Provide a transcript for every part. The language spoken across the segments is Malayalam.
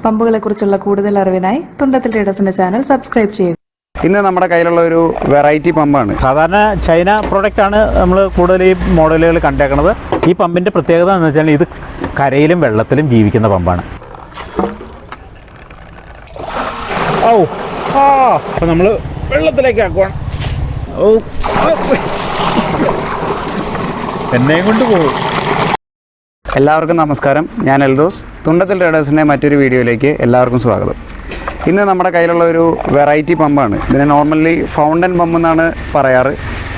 പമ്പുകളെക്കുറിച്ചുള്ള കൂടുതൽ അറിവിനായി തുണ്ടത്തിൽ ട്രേഡേഴ്സിന്റെ ചാനൽ സബ്സ്ക്രൈബ് ചെയ്യുക. ഇന്ന് നമ്മുടെ കയ്യിലുള്ള ഒരു വെറൈറ്റി പമ്പാണ്. സാധാരണ ചൈന പ്രോഡക്റ്റാണ് നമ്മൾ കൂടുതൽ ഈ മോഡലുകൾ കണ്ടേക്കുന്നത്. ഈ പമ്പിൻ്റെ പ്രത്യേകത എന്ന് വെച്ചാൽ ഇത് കരയിലും വെള്ളത്തിലും ജീവിക്കുന്ന പമ്പാണ്. അപ്പോൾ നമ്മൾ വെള്ളത്തിലേക്ക് ആക്കുവാണ്. എന്നെയും കൊണ്ട് പോകും. എല്ലാവർക്കും നമസ്കാരം. ഞാൻ എൽദോസ്. തുണ്ടത്തിൽ ട്രേഡേഴ്സിൻ്റെ മറ്റൊരു വീഡിയോയിലേക്ക് എല്ലാവർക്കും സ്വാഗതം. ഇന്ന് നമ്മുടെ കയ്യിലുള്ള ഒരു വെറൈറ്റി പമ്പാണ്. ഇതിനെ നോർമലി ഫൗണ്ടൻ പമ്പ് എന്നാണ് പറയാറ്.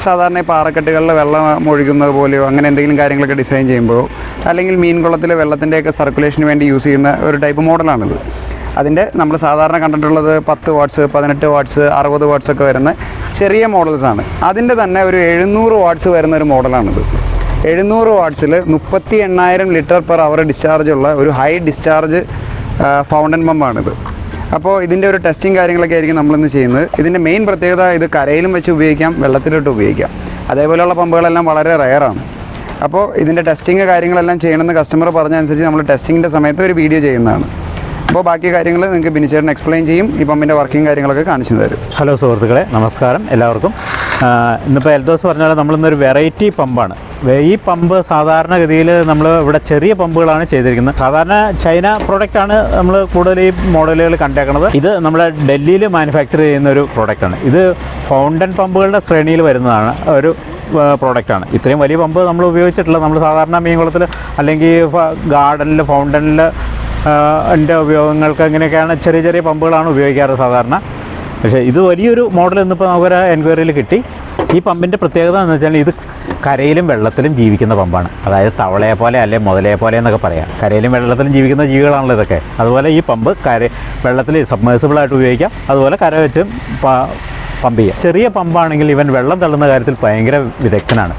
സാധാരണ പാറക്കെട്ടുകളിൽ വെള്ളം ഒഴുകുന്നത് പോലെയോ അങ്ങനെ എന്തെങ്കിലും കാര്യങ്ങളൊക്കെ ഡിസൈൻ ചെയ്യുമ്പോഴോ അല്ലെങ്കിൽ മീൻകുളത്തിലെ വെള്ളത്തിൻ്റെയൊക്കെ സർക്കുലേഷന് വേണ്ടി യൂസ് ചെയ്യുന്ന ഒരു ടൈപ്പ് മോഡലാണിത്. അതിൻ്റെ നമ്മൾ സാധാരണ കണ്ടിട്ടുള്ളത് 10 വാട്ട്സ്, 18 വാട്ട്സ്, 60 വാട്ട്സ് ഒക്കെ വരുന്ന ചെറിയ മോഡൽസാണ്. അതിൻ്റെ തന്നെ ഒരു 700 വാട്ട്സ് വരുന്ന ഒരു മോഡലാണിത്. 700 വാട്ട്സിൽ 38,000 ലിറ്റർ പെർ അവർ ഡിസ്ചാർജ് ഉള്ള ഒരു ഹൈ ഡിസ്ചാർജ് ഫൗണ്ടൻ പമ്പാണിത്. അപ്പോൾ ഇതിൻ്റെ ഒരു ടെസ്റ്റിംഗ് കാര്യങ്ങളൊക്കെ ആയിരിക്കും നമ്മളിന്ന് ചെയ്യുന്നത്. ഇതിൻ്റെ മെയിൻ പ്രത്യേകത ഇത് കരയിലും വെച്ച് ഉപയോഗിക്കാം, വെള്ളത്തിലിട്ട് ഉപയോഗിക്കാം. അതേപോലെയുള്ള പമ്പുകളെല്ലാം വളരെ റെയറാണ്. അപ്പോൾ ഇതിൻ്റെ ടെസ്റ്റിംഗ് കാര്യങ്ങളെല്ലാം ചെയ്യണമെന്ന് കസ്റ്റമർ പറഞ്ഞതനുസരിച്ച് നമ്മൾ ടെസ്റ്റിങ്ങിൻ്റെ സമയത്ത് ഒരു വീഡിയോ ചെയ്യുന്നതാണ്. അപ്പോൾ ബാക്കി കാര്യങ്ങൾ നിങ്ങൾക്ക് ബിനിച്ചേട്ടൻ എക്സ്പ്ലെയിൻ ചെയ്യും. ഈ പമ്പിൻ്റെ വർക്കിംഗ് കാര്യങ്ങളൊക്കെ കാണിച്ചു തരും. ഹലോ സുഹൃത്തുക്കളെ, നമസ്കാരം എല്ലാവർക്കും. ഇന്നിപ്പോൾ എൽദോസ് പറഞ്ഞാൽ നമ്മളിന്നൊരു വെറൈറ്റി പമ്പാണ്. ഈ പമ്പ് സാധാരണഗതിയിൽ നമ്മൾ ഇവിടെ ചെറിയ പമ്പുകളാണ് ചെയ്തിരിക്കുന്നത്. സാധാരണ ചൈന പ്രോഡക്റ്റാണ് നമ്മൾ കൂടുതൽ ഈ മോഡലുകൾ കണ്ടേക്കുന്നത്. ഇത് നമ്മുടെ ഡൽഹിയിൽ മാനുഫാക്ചർ ചെയ്യുന്ന ഒരു പ്രോഡക്റ്റാണ്. ഇത് ഫൗണ്ടൻ പമ്പുകളുടെ ശ്രേണിയിൽ വരുന്നതാണ് ഒരു പ്രോഡക്റ്റാണ്. ഇത്രയും വലിയ പമ്പ് നമ്മൾ ഉപയോഗിച്ചിട്ടില്ല. നമ്മൾ സാധാരണ മീൻകുളത്തിൽ അല്ലെങ്കിൽ ഗാർഡനിൽ ഫൗണ്ടനിൽ എൻ്റെ ഉപയോഗങ്ങൾക്ക് ഇങ്ങനെയൊക്കെയാണ് ചെറിയ ചെറിയ പമ്പുകളാണ് ഉപയോഗിക്കാറ് സാധാരണ. പക്ഷേ ഇത് വലിയൊരു മോഡൽ ഇന്നിപ്പോൾ നമുക്കൊരു എൻക്വയറിയിൽ കിട്ടി. ഈ പമ്പിൻ്റെ പ്രത്യേകത എന്ന് വെച്ചാൽ ഇത് കരയിലും വെള്ളത്തിലും ജീവിക്കുന്ന പമ്പാണ്. അതായത് തവളയെ പോലെ അല്ലെങ്കിൽ മുതലയെ പോലെ എന്നൊക്കെ പറയാം. കരയിലും വെള്ളത്തിലും ജീവിക്കുന്ന ജീവികളാണല്ലോ ഇതൊക്കെ. അതുപോലെ ഈ പമ്പ് വെള്ളത്തിൽ സബ്മേഴ്സിബിളായിട്ട് ഉപയോഗിക്കാം. അതുപോലെ കര വെച്ചും പമ്പ് ചെയ്യാം. ചെറിയ പമ്പാണെങ്കിൽ ഇവൻ വെള്ളം തള്ളുന്ന കാര്യത്തിൽ ഭയങ്കര വിദഗ്ധനാണ്.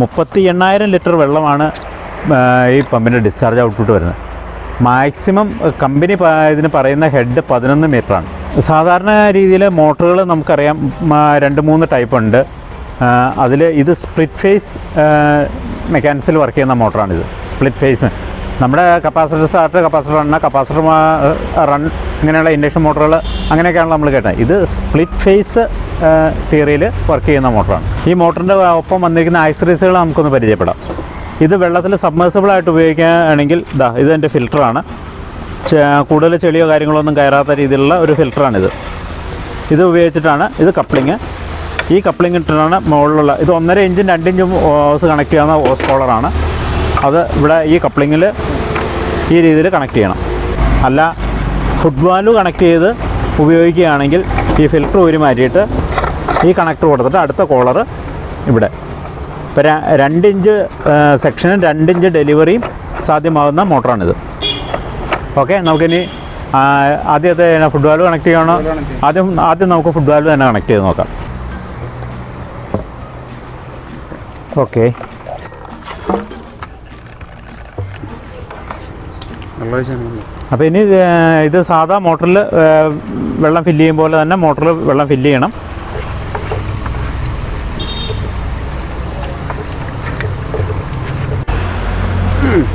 38,000 ലിറ്റർ വെള്ളമാണ് ഈ പമ്പിൻ്റെ ഡിസ്ചാർജ് ഔട്ട്പുട്ട് വരുന്നത്. മാക്സിമം കമ്പനി ഇതിന് പറയുന്ന ഹെഡ് 11 മീറ്ററാണ്. സാധാരണ രീതിയിൽ മോട്ടറുകൾ നമുക്കറിയാം 2-3 ടൈപ്പ് ഉണ്ട്. അതിൽ ഇത് സ്പ്ലിറ്റ് ഫേസ് മെക്കാനിക്സിൽ വർക്ക് ചെയ്യുന്ന മോട്ടറാണിത്. സ്പ്ലിറ്റ് ഫേസ് നമ്മുടെ capacitor start, capacitor run, capacitor run ഇങ്ങനെയുള്ള ഇൻഡക്ഷൻ മോട്ടറുകൾ അങ്ങനെയൊക്കെയാണ് നമ്മൾ കേട്ടത്. ഇത് സ്പ്ലിറ്റ് ഫേസ് തിയറിയിൽ വർക്ക് ചെയ്യുന്ന മോട്ടറാണ്. ഈ മോട്ടറിൻ്റെ ഒപ്പം വന്നിരിക്കുന്ന ആക്സറീസുകൾ നമുക്കൊന്ന് പരിചയപ്പെടാം. ഇത് വെള്ളത്തിൽ സബ്മേഴ്സിബിളായിട്ട് ഉപയോഗിക്കുകയാണെങ്കിൽ ഇതെൻ്റെ ഫിൽറ്ററാണ്. കൂടുതൽ ചെളിയോ കാര്യങ്ങളോ ഒന്നും കയറാത്ത രീതിയിലുള്ള ഒരു ഫിൽറ്ററാണിത്. ഇത് ഉപയോഗിച്ചിട്ടാണ് ഇത് കപ്ലിങ്. ഈ കപ്ലിങ് ഇട്ടിട്ടാണ് മുകളിലുള്ള ഇത് 1.5 ഇഞ്ചും 2 ഇഞ്ചും ഓസ് കണക്ട് ചെയ്യാവുന്ന ഓസ് കോളറാണ്. അത് ഇവിടെ ഈ കപ്ലിങ്ങിൽ ഈ രീതിയിൽ കണക്ട് ചെയ്യണം. അല്ല ഫുഡ് വാൽവ് കണക്ട് ചെയ്ത് ഉപയോഗിക്കുകയാണെങ്കിൽ ഈ ഫിൽറ്റർ ഊരി മാറ്റിയിട്ട് ഈ കണക്ടർ കൊടുത്തിട്ട് അടുത്ത കോളർ ഇവിടെ. ഇപ്പോൾ 2 ഇഞ്ച് സെക്ഷനും 2 ഇഞ്ച് ഡെലിവറിയും സാധ്യമാകുന്ന മോട്ടറാണിത്. ഓക്കെ, നമുക്കിനി ആദ്യത്തെ ഫുഡ് വാൽവ് കണക്ട് ചെയ്യണോ? ആദ്യം നമുക്ക് ഫുഡ് വാൽവ് തന്നെ കണക്ട് ചെയ്ത് നോക്കാം. ഓക്കെ, അപ്പോൾ ഇനി ഇത് സാധാ മോട്ടറിൽ വെള്ളം ഫില്ല് ചെയ്യും പോലെ തന്നെ മോട്ടറിൽ വെള്ളം ഫില്ല് ചെയ്യണം.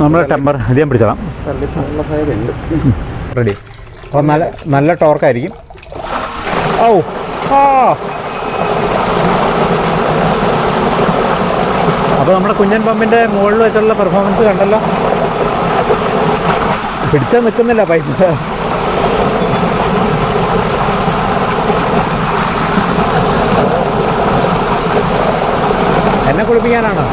നമ്മൾ ടെമ്പർ അധികം പിടിച്ചോളാം. റെഡി. അപ്പോൾ നല്ല ടോർക്കായിരിക്കും. അപ്പോൾ നമ്മുടെ കുഞ്ഞൻ പമ്പിൻ്റെ മുകളിൽ വെച്ചുള്ള പെർഫോമൻസ് കണ്ടല്ലോ. പിടിച്ചാൽ നിൽക്കുന്നില്ല പൈപ്പ്. എന്നെ കുളിപ്പിക്കാനാണോ?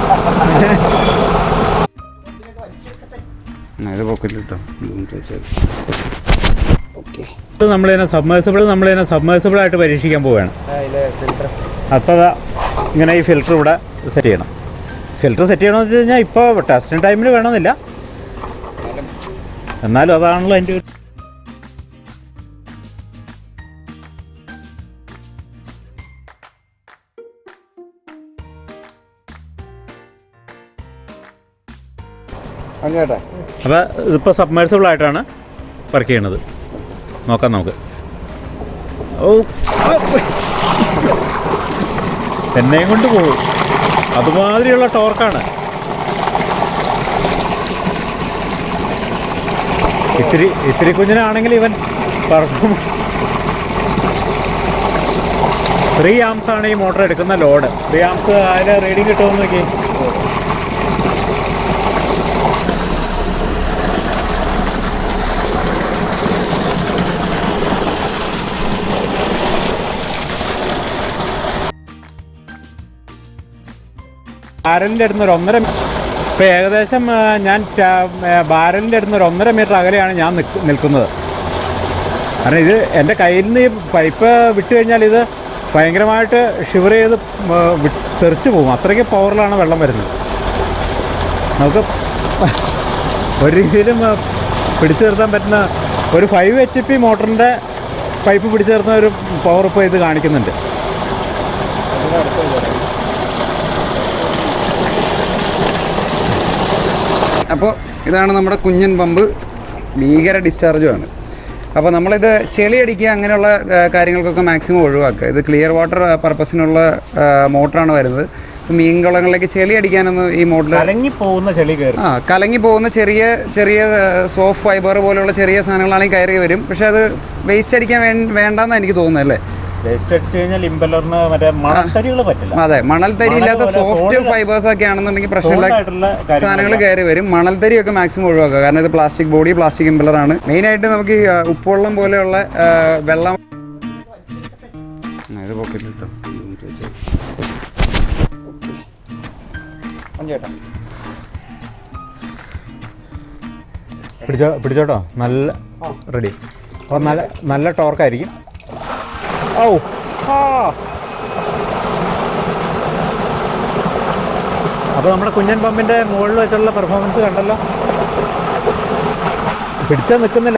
ഇത് നമ്മളിതിനെ സബ്മേഴ്സിബിളായിട്ട് പരീക്ഷിക്കാൻ പോവുകയാണ്. അപ്പോൾ ഇങ്ങനെ ഈ ഫിൽറ്റർ ഇവിടെ സെറ്റ് ചെയ്യണം. ഫിൽറ്റർ സെറ്റ് ചെയ്യണമെന്ന് വെച്ച് കഴിഞ്ഞാൽ ഇപ്പോൾ ടെസ്റ്റിംഗ് ടൈമിൽ വേണമെന്നില്ല, എന്നാലും അതാണല്ലോ എൻ്റെ അപ്പോൾ ഇതിപ്പോൾ സബ്മേഴ്സിബിളായിട്ടാണ് വർക്ക് ചെയ്യണത്. നോക്കാം നമുക്ക്. എന്നെയും കൊണ്ട് പോകും. അതുമാതിരിയുള്ള ടോർക്കാണ്. ഇത്തിരി കുഞ്ഞിനാണെങ്കിൽ ഇവൻ പെർഫോം 3 ആംസ് ആണ് ഈ മോട്ടർ എടുക്കുന്ന ലോഡ്. 3 ആംസ് അതിന് റീഡിങ് കിട്ടുമെന്ന് നോക്കി. ബാരലിൻ്റെ അടുത്ത് ഒരു 1.5 ഇപ്പോൾ ഏകദേശം ഞാൻ ബാരലിൻ്റെ അടുത്ത് ഒരു 1.5 മീറ്റർ അകലെയാണ് ഞാൻ നിൽക്കുന്നത്. കാരണം ഇത് എൻ്റെ കയ്യിൽ നിന്ന് ഈ പൈപ്പ് വിട്ട് കഴിഞ്ഞാൽ ഇത് ഭയങ്കരമായിട്ട് ഷിവർ ചെയ്ത് തെറിച്ച് പോകും. അത്രയ്ക്ക് പവറിലാണ് വെള്ളം വരുന്നത്. നമുക്ക് ഒരു രീതിയിലും പിടിച്ചു നിർത്താൻ പറ്റുന്ന ഒരു 5 HP മോട്ടറിൻ്റെ പൈപ്പ് പിടിച്ചു നിർത്തുന്ന ഒരു പവർ ഇപ്പോൾ ഇത് കാണിക്കുന്നുണ്ട്. അപ്പോൾ ഇതാണ് നമ്മുടെ കുഞ്ഞൻ പമ്പ്. ഭീകര ഡിസ്ചാർജുമാണ്. അപ്പോൾ നമ്മളിത് ചെളി അടിക്കുക അങ്ങനെയുള്ള കാര്യങ്ങൾക്കൊക്കെ മാക്സിമം ഒഴിവാക്കുക. ഇത് ക്ലിയർ വാട്ടർ പർപ്പസിനുള്ള മോട്ടറാണ് വരുന്നത്. ഇപ്പോൾ മീൻ കുളങ്ങളിലേക്ക് ചെളി അടിക്കാനൊന്നും ഈ മോട്ടർ കലങ്ങി പോകുന്ന ചെറിയ സോഫ്റ്റ് ഫൈബർ പോലെയുള്ള ചെറിയ സാധനങ്ങളാണെങ്കിൽ കയറി വരും. പക്ഷേ അത് വേസ്റ്റ് അടിക്കാൻ വേണ്ടെന്നാണ് എനിക്ക് തോന്നുന്നത് അല്ലേ? വേസ്റ്റ് അടിച്ചു കഴിഞ്ഞാൽ ഇമ്പലറിന് മറ്റേ മണൽത്തരികൾ പറ്റില്ല. അതെ, മണൽത്തരി ഇല്ലാത്ത സോഫ്റ്റ് ഫൈബേഴ്സ് ഒക്കെ ആണെന്നുണ്ടെങ്കിൽ പ്രശ്നമില്ല, സാധനങ്ങൾ കയറി വരും. മണൽത്തരിയൊക്കെ മാക്സിമം ഒഴിവാക്കുക. കാരണം ഇത് പ്ലാസ്റ്റിക് ബോഡി, പ്ലാസ്റ്റിക് ഇമ്പലറാണ്. മെയിനായിട്ട് നമുക്ക് ഈ ഉപ്പുവെള്ളം പോലെയുള്ള വെള്ളം ഇത് പോക്കറ്റിലിട്ടോ പിടിച്ചോട്ടോ. നല്ല റെഡി. അപ്പോൾ നല്ല ടോർക്കായിരിക്കും. ഓ അപ്പോൾ നമ്മുടെ കുഞ്ഞൻ പമ്പിൻ്റെ മുകളിൽ വെച്ചുള്ള പെർഫോമൻസ് കണ്ടല്ലോ. പിടിച്ചാൽ നിൽക്കുന്നില്ല.